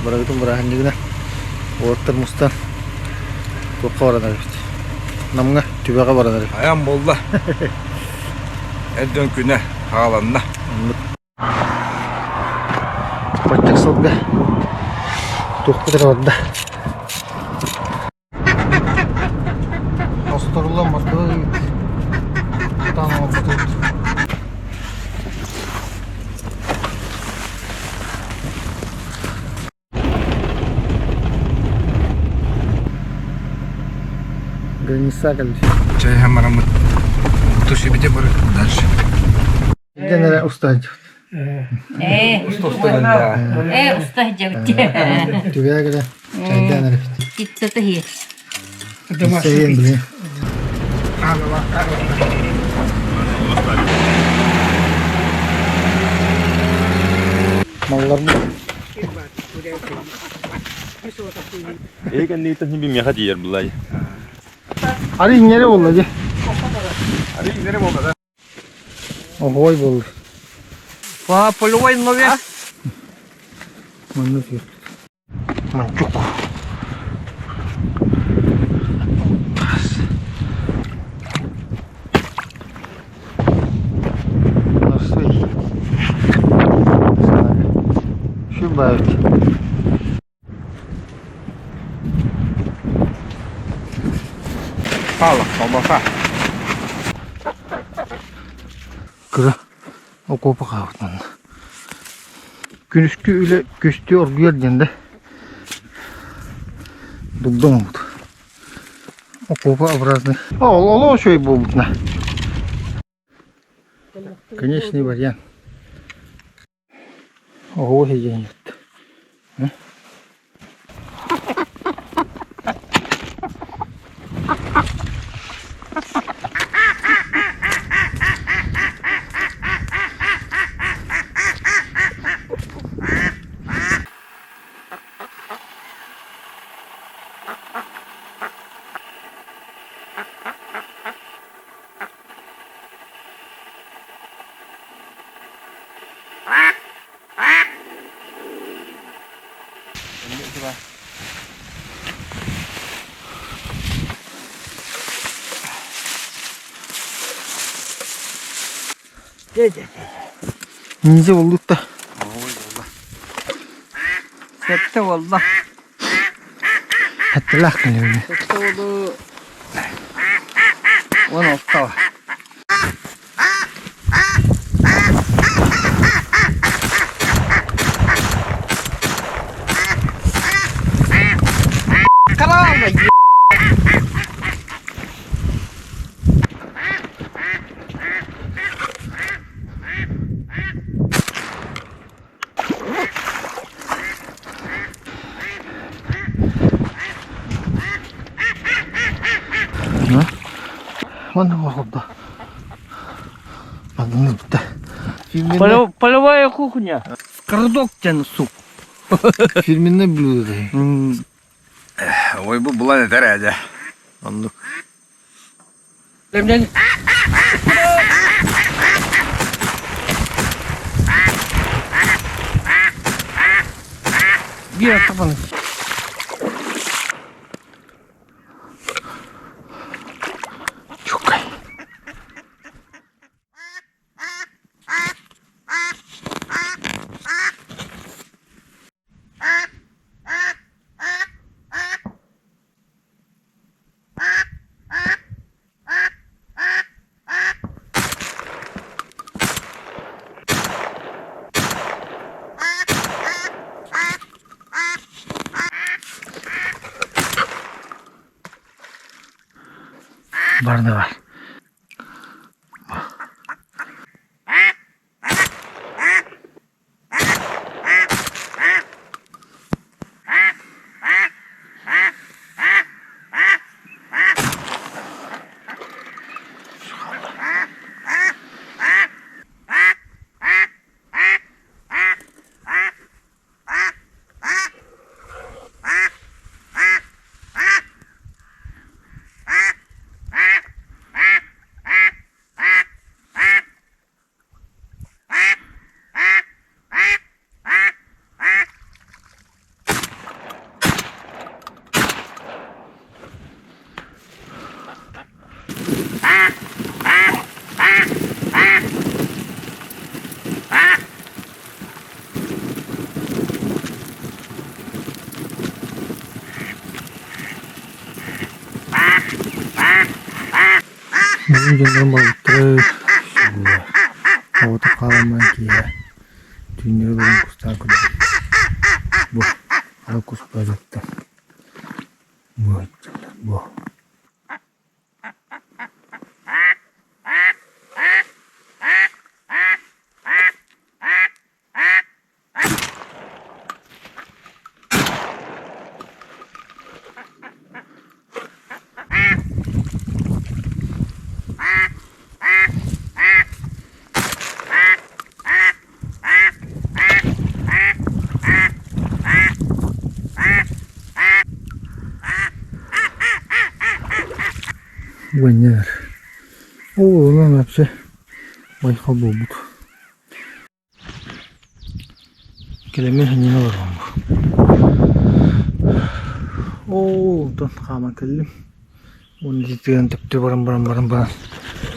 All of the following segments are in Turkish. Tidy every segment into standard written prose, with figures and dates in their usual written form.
Bırakın bırakıncıgına orta mustan kokka var anarik. Namga tübeka var anarik. Ayağım bolda. Edön güne haalanna. Bacak salga. Tuhku tarafında. Astırılan bakıyor. Tamam tuttu. Граница kalmış. Çay hemen tuşu bir de bırak. Ders. Genel ustacı. Usta bende. Usta jauh. Tübeye göre çaydan herif. Kita tuh ya. Seviyen bile. Mallar mı? Eikä niitä hyvin miehet järjellä. Ari nere oldu? Hadi gidelim olmadı. Ohoy oldu. Vaa poluvayın mı ya? Manlık yok. Mancuk. Nasıl? Şu bayık. Pahalı, olmasa. Kırı. O kopa kavutman. Günüskü ile göçtüğü orgu yerinde. Dugdum oldu. O kopa образный. О, что и будет на. Конечный вариант. Ого, я нет. Nice olduk da. Sette valla. Hatırlah kalıyor. Sette oldu. 16 var. Karanlık. Mana oldu? Adını bitti. Полевая кухня. Кардоктен суп. Filminde blue. Ой, bu bulan yeter herhalde. Anlık. Lemden. Bir atapanı. Çok iyi. Var da var. Canlarım balıktırı. Havada kalamayın ki ya. Dünyada benim kustan kudu. Bu. Hala kus balıktı. Bu. Bu. Bener. Oh, lan hepsi baykal bulduk. Kelemin hanyine var bu. Oh, dan kaman kelim. Onu ditiren tepti baran.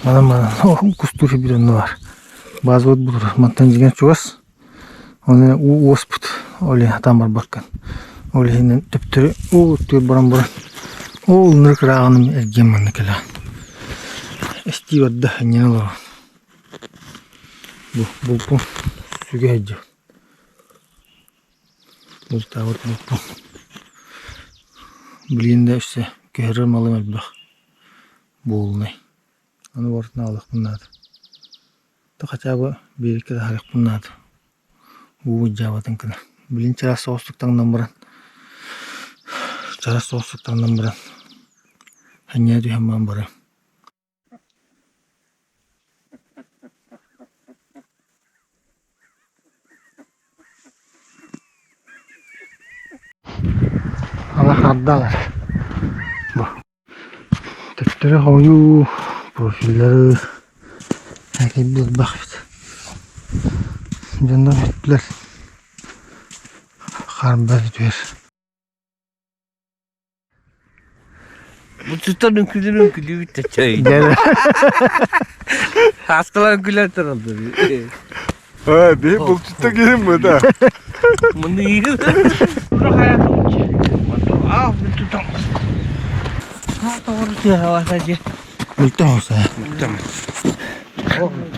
Mana. Oh, kustur bir dönü var. Bazı ot budur. Mantan jigen çuvas. Onu osput. Öyle tamar bakkan. Öyle hinen tepti. Oh, tür baran. Oh, nırk rağanım ergen manı kelan. Esti wadda hanyine var. Bu suga hajja. Mustavat bu. Bilinde işte köhrer malım elbaq. Boğulnay. Onu vartına alıq bunnadı. Taqacabı bir iki de harıq bunnadı. Bu javatın kına. Bilin çara soğustuktan namıran. Çara soğustuktan namıran. Hanya düğümman barı. Allah haddalar. Bu. Teptere hayu profilleri herkes bakıp candan ettiler. Karnılar ediyor. Bu tutanın külü bitti çay. Gel. Hastalar güler tarafı. Ha, bir bulçutta gelin mi da? Bunu iyi. Bırak hayatım ki. Ah, bir tutam. Ha, doğru ya, hava sadece. Mültah olsa ya. Tamam.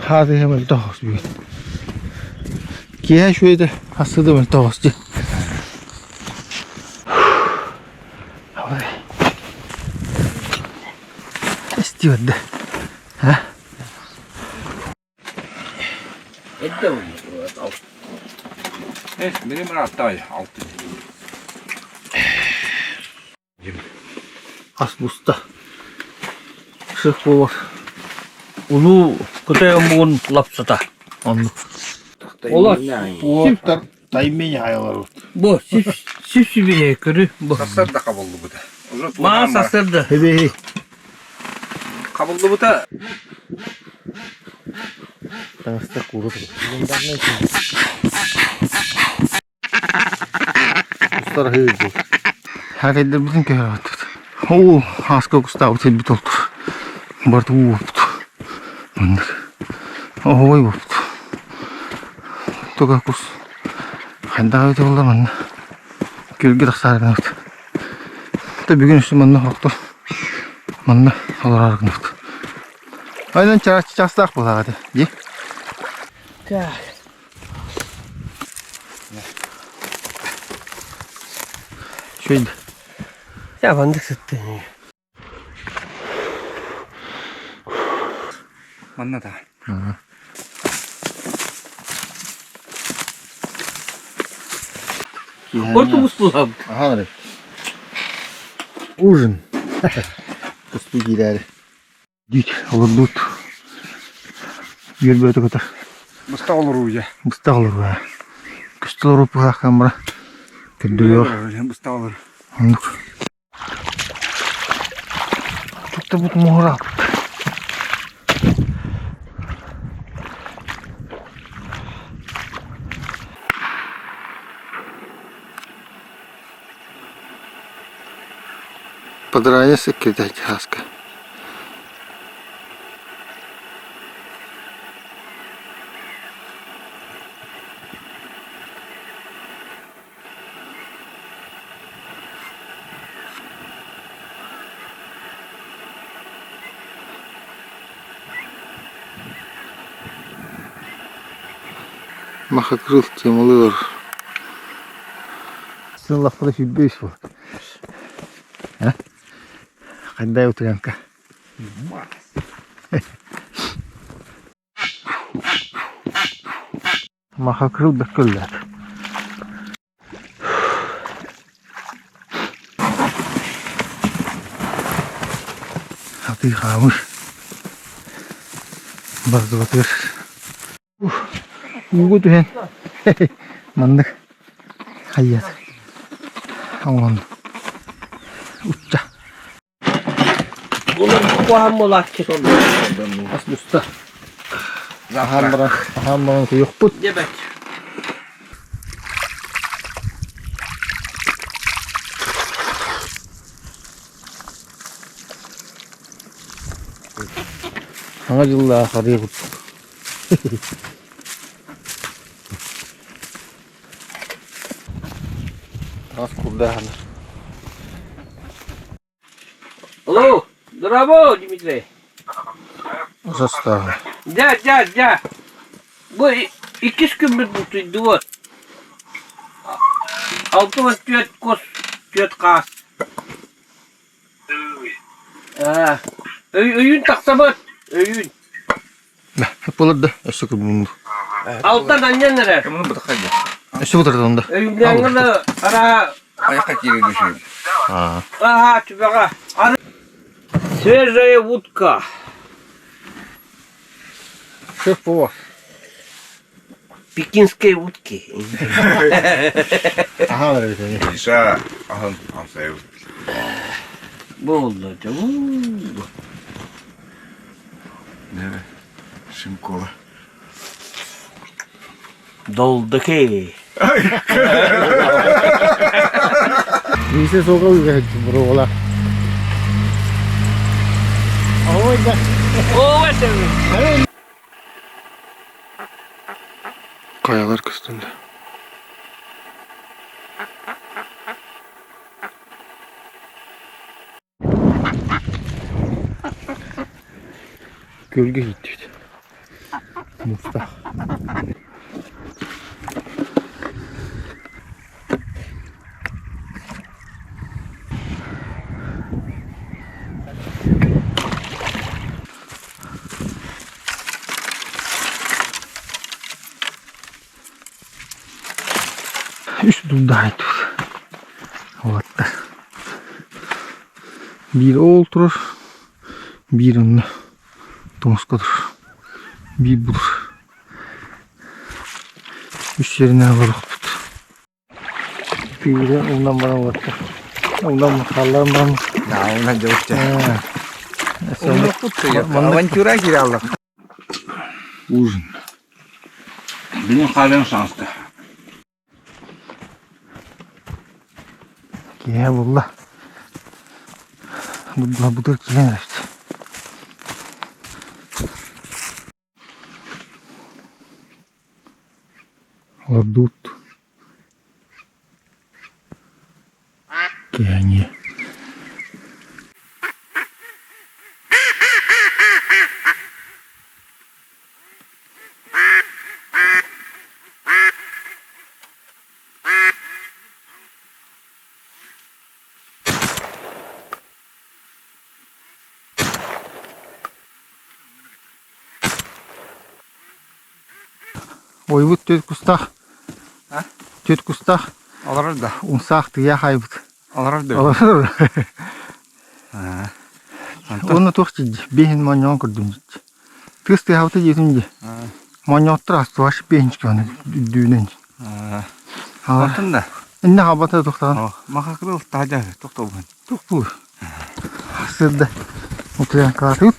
Hadi hemen mültah olsa bir. Kiye şöyle de hastada mültah olsa. Hadi. İstiyordu. Ha? Edde mi? Benim rahatta ya, altı. Asbusta. Sık bu var. Ulu ketemun lapsata. Anlık. Ola Bu da taymenya hayalar var. bu sif bir körü bu. Sasır da kabullu bu da. Ma sasırdı. Hebe. Kabullu bu da. Tanışta kurudu. Ustara hebe. Herkese bizim köy rahatı. Oo, haska kusta ortaya bit oldu. Bartu bu oldu. Bunlar. Oh, vay bu. Toga kus. Handa öte oldu bana. Gölge raksar ben öte. Tabi gün üstü bana haklı. Bana alır argın öte. Aynen çastak bu hadi. Ye. Şöyle. Ya bandık sıttı. Manna da. Otobüs bulam. Aha ne? Ужин. Kustu gider. Dit, olur dut. Yürü böyle kadar. Musta olur uya. Musta olur be. Kustu olur bu kamera. Kırdıyor. Musta olur. Anlık. Çok da bu muhra. Подраясь, кидать хаска. Maha kırıl temalı var. Sen lafada fibbeyiz bu. Ha? Kanday oturan ka. Maha kırıl beklerler. Hadi kalmış. Bazı batır. Ugu tuhen. Mandık. Hayat. Aman. Uçça. Bunun kuaham olak ki oldu. Aslı usta. Aham bırak. Aham bırak. Yok bu. Yemek. Sana cıllah karıya kut. Az kurda hani. Alo. Bravo Dimitri. Uzas da. Ja. Bu ikiz gümbür tutuydu bu. Altıma tüyet kos, tüyet kas. Öğün taksamat. Öğün. Hep olur da. Eşek bulundu. Alttan annen nere? Kamu berkaya. Eşek oturdu onda. Öğün yanına ara. Ayakta kiri düşün. Ha. Aha tübeka. Свежая утка. Şef bu var. Пекинской утки. Aha öyle seni. Bisa aham sev. Bu oldu. Nere? Simkola. Doldu ki. Neyse sokağı gerekti bro ola. Oyda. Ova tabii. Kayalar kıstında. Gölge gitti. Mustafa. Üst dudağıydı. Hatta. Bir o oturur. Bir önüne. Tomuskadır. Bir budur. Üç yerinden var tut. Bir de ondan bana baktı. Ondan makallarım bana. Ya ona jauh cah. Sonra Avantura kiralık. uzun. Benim kalem şanslı. Ya valla. Budur ki işte. Ладут. Киане. Ой, вот тет кустах. А? Тет кустах. Alır da. Унсах ты я хайбут. Alır da. Алар. Ha. Оны тохти бехин маньон көрдүм. Тысты хавта жетинди. Маньоттыр астываш бехинчке аны дүүнен. Ha. А. Altında. Инне хабата тохтаган. Makakırıl taca toktoğun. Тухпу. Сырда. Утуян каатыт.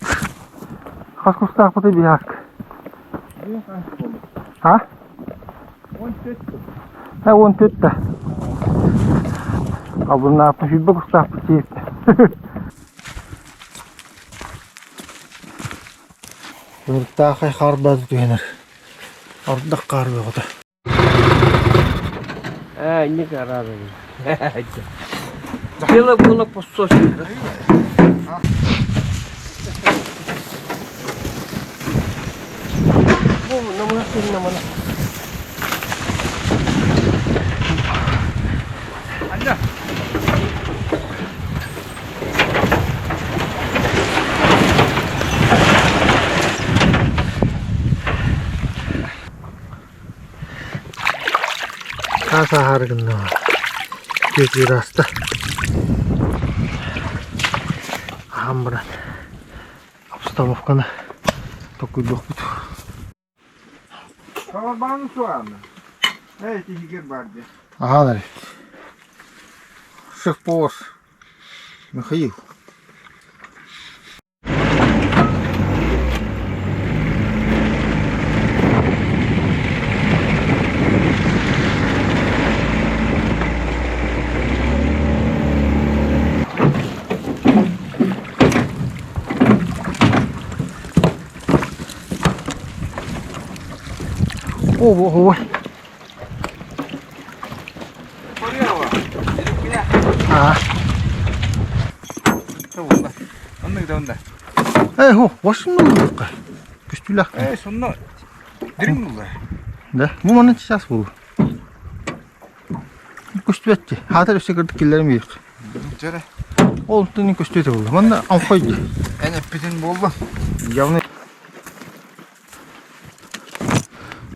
Хас кустах бата бияк. Ha? 14 da. Abi ne yapmış? Bir bak usta yapmış. Burada kay kar bazı tüyener. Orada kar yok da. Не гораздо. Было пососить. Bu namına senin namına. sahar gında var. Gezi rasta. Hamburan. Обстановка такой дохут. Kalabalığın soğanı. Evet, hikir vardı. Ага, наверное. Шеф-повар Михаил. Ого. 아, 온다. 언능 더 온다. 에이, 멋있는 거 볼까? Güçlüler. Ey sonuna. Dirim mi var? Ne? Bu bana çiçeği bu. Güçlü etti. Hatta üstü kırdık killerim yok. Jere. Oldu güçlü de oldu. Ben de amfaydı. En epidin boldu. Явно.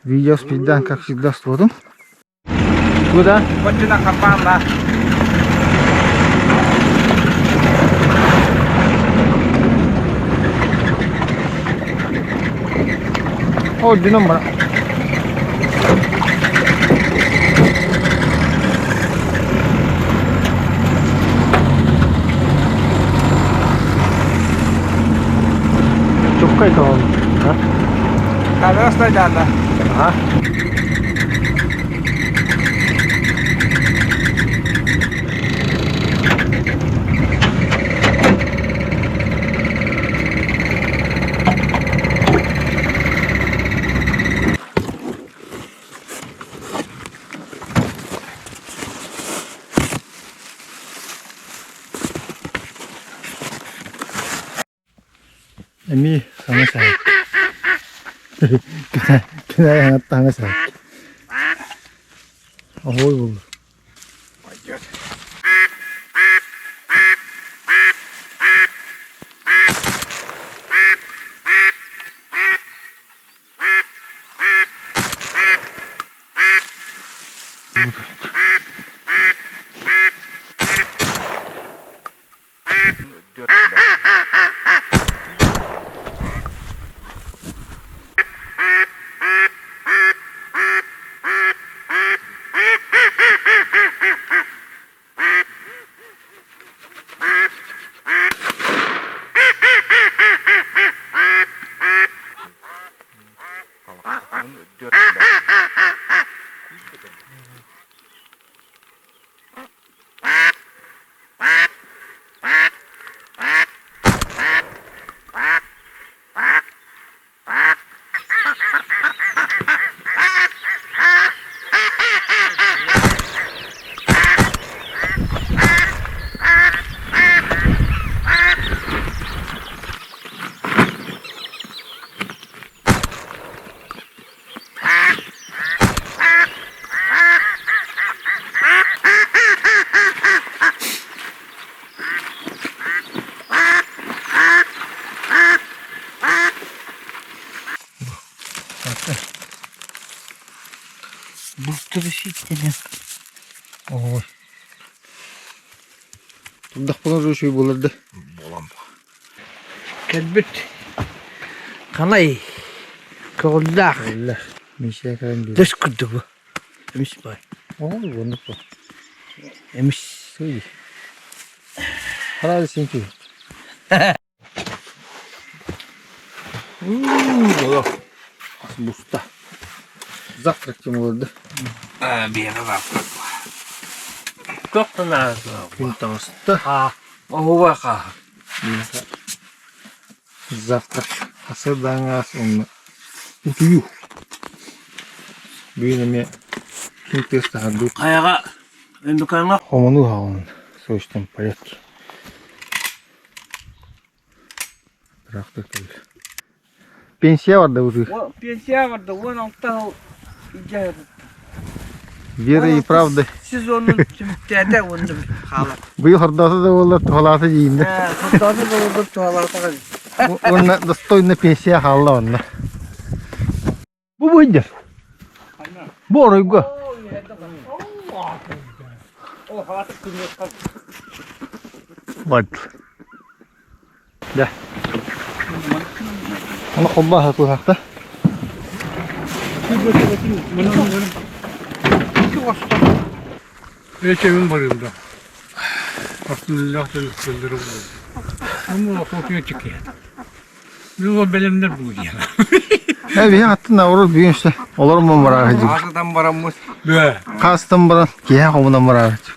Видео спиддан, как всегда, с водом. Куда? Почина капанда. О, динамбара. Çok kayıt oldu. Ha? Kamerasta geldi. Aha. Emi sana sahip. Kena yang tangga sahip. Ahoy buldu. Решительно. Ой. Тудах bunu şey bulurdu. Kelbit. Kanay. Koldak. Allah. Mişe kalan diyor. Dış kurdu bu. Emiş bay. Oy, wonderful. Emiş. Söyle. Hadi sen ki. Голов. Буста. Завтрак чем oldu. Bir yere bak. Çok da nazlı. Gün tostu. Ha. O vaka. Завтрак. Hasırdan sonra. Utuyu. Büyüneme. Kim testi hardu. Kayaga. Endukana. Homonu haun. Soğuştum порядке. Трактор kalır. Pensiya vardı уже. O pensiya vardı. O nokta icat. Вера и правда. Siz onun tümtede onu hala. Bu hırdası da olur, tuhalası yiyindi. Kurtardı da orada tuvalata kaldı. Onun достойно pensiya halda onlar. Bu buydu. Bu orayı. Bak. De. Ama komba hatu hakta. Ölçemin barında. Aslında sözleri bu. Ama korkuya çıkıyor. Bu belimler bu diye. Evet, attın da olur büyün işte. Olur mu var ağacı? Ağzıdan baramız. Be. Kastım buran. Giye komudan var ağacı.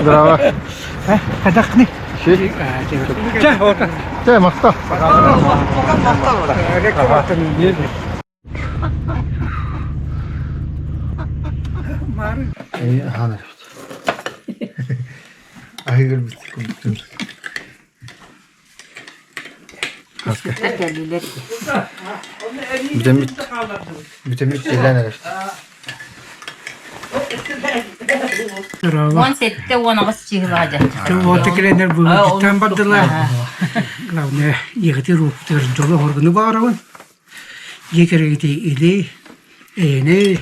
Bravo. Kadak ne? Şey, Gel orta. şey makta. İyi, hanır işte. Ahir bitti. Geldiler. Bütün şeyler işte. 17 ونغص هذا. Ortakiler bu gitten baddılar. Ne yıkıtı ruhtur. Joga horgunu bağırın. Yekere gidi ili. Ne?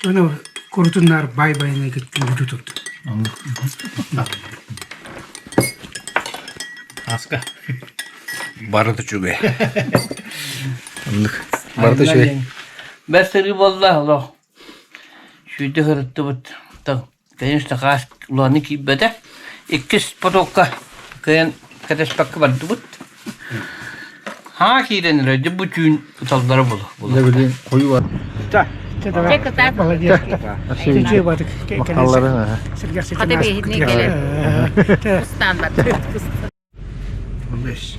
Onu kurutunlar bay bayına gittim tuttu. Aska. Barıdı çünkü. Anladık. Barda şey. Beseri vallahi Allah. Şu de hırıttı bu. Benim işte kaç ulanı ki bede. İkis patokka. Kayan kadeş bakı vardı bu. Ha ki denir. Bu tüm utalları bulu. Ne bileyim koyu var. Çek tak. Şey, makalları ne? Hadi bir ne gelir. Standart. Beş.